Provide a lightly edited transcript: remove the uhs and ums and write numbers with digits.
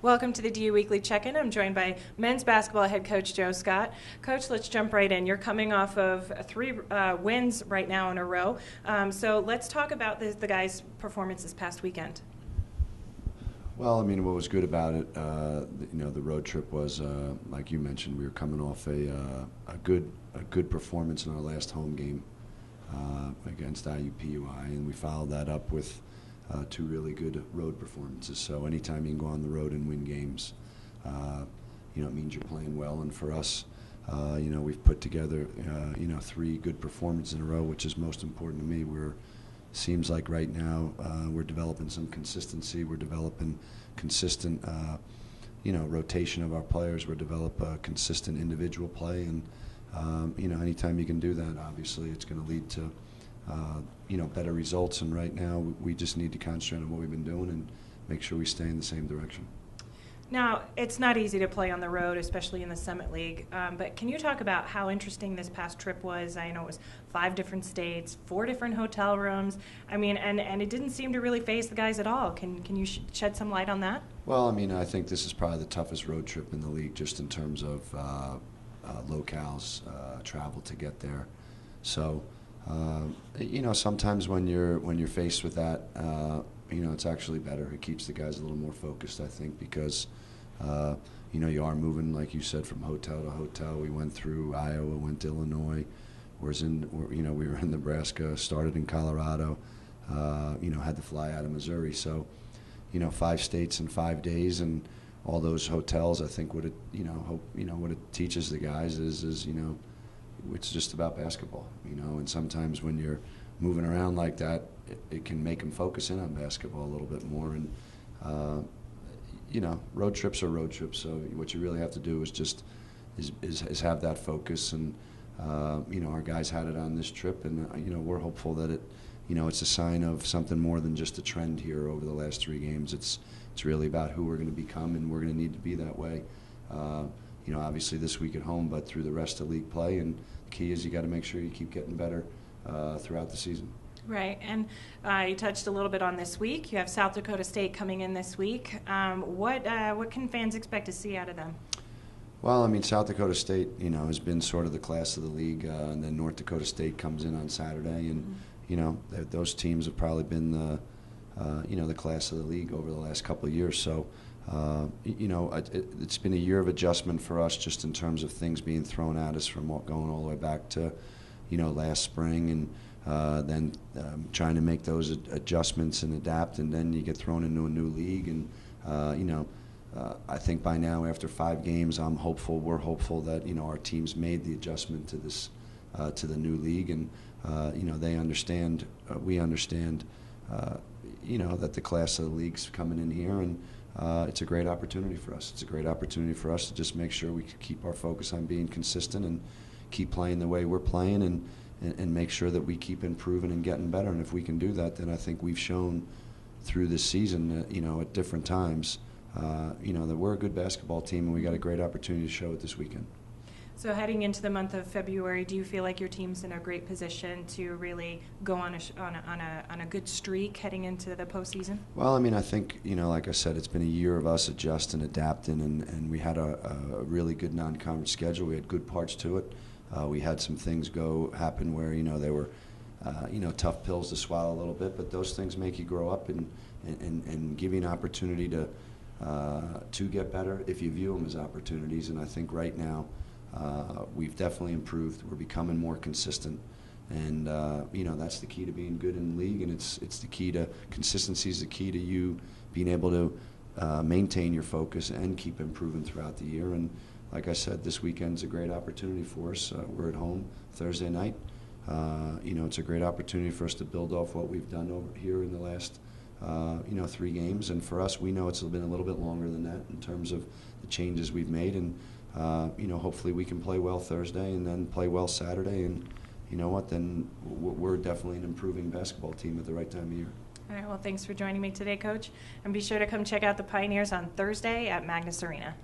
Welcome to the DU Weekly Check-In. I'm joined by men's basketball head coach Joe Scott. Coach, let's jump right in. You're coming off of three wins right now in a row. So let's talk about the guys' performance this past weekend. Well, I mean, what was good about it, the road trip was, like you mentioned, we were coming off a good performance in our last home game against IUPUI, and we followed that up with two really good road performances. So anytime you can go on the road and win games, it means you're playing well. And for us, we've put together, three good performances in a row, which is most important to me. Seems like right now we're developing some consistency. We're developing consistent, rotation of our players. We're developing consistent individual play, and anytime you can do that, obviously it's going to lead to better results. And right now we just need to concentrate on what we've been doing and make sure we stay in the same direction. Now, it's not easy to play on the road, especially in the Summit League, but can you talk about how interesting this past trip was? I know it was 5 different states, 4 different hotel rooms. I mean, and it didn't seem to really faze the guys at all. Can you shed some light on that? Well, I mean, I think this is probably the toughest road trip in the league, just in terms of locales, travel to get there. So, sometimes when you're faced with that, it's actually better. It keeps the guys a little more focused, I think, because you are moving, like you said, from hotel to hotel. We went through Iowa, went to Illinois, we were in Nebraska, started in Colorado, had to fly out of Missouri. So, 5 states in 5 days, and all those hotels. I think what it teaches the guys is it's just about basketball, and sometimes when you're moving around like that, it can make them focus in on basketball a little bit more. And road trips are road trips, so what you really have to do is have that focus. And our guys had it on this trip, and we're hopeful that it's a sign of something more than just a trend here over the last 3 games. It's really about who we're going to become, and we're going to need to be that way. Obviously this week at home, but through the rest of league play. And the key is you got to make sure you keep getting better throughout the season. Right, and you touched a little bit on this week. You have South Dakota State coming in this week. What can fans expect to see out of them? Well, I mean, South Dakota State, has been sort of the class of the league, and then North Dakota State comes in on Saturday, and those teams have probably been the class of the league over the last couple of years. So, it's been a year of adjustment for us, just in terms of things being thrown at us from going all the way back to, last spring, and then trying to make those adjustments and adapt, and then you get thrown into a new league. And I think by now, after 5 games, we're hopeful that our team's made the adjustment to this to the new league, and they understand, we understand, that the class of the league's coming in here, and it's a great opportunity for us. It's a great opportunity for us to just make sure we keep our focus on being consistent and keep playing the way we're playing, and make sure that we keep improving and getting better. And if we can do that, then I think we've shown through this season, at different times, that we're a good basketball team, and we got a great opportunity to show it this weekend. So heading into the month of February, do you feel like your team's in a great position to really go on a good streak heading into the postseason? Well, I mean, I think, like I said, it's been a year of us adjusting, adapting, and we had a really good non-conference schedule. We had good parts to it. We had some things happen where, they were, tough pills to swallow a little bit, but those things make you grow up and give you an opportunity to get better if you view them as opportunities. And I think right now, we've definitely improved. We're becoming more consistent, and that's the key to being good in the league. And it's the key to consistency. Is the key to you being able to maintain your focus and keep improving throughout the year. And like I said, this weekend's a great opportunity for us. We're at home Thursday night. It's a great opportunity for us to build off what we've done over here in the last 3 games. And for us, we know it's been a little bit longer than that in terms of the changes we've made. And hopefully we can play well Thursday and then play well Saturday, and then we're definitely an improving basketball team at the right time of year. All right, well, thanks for joining me today, Coach. And be sure to come check out the Pioneers on Thursday at Magnus Arena.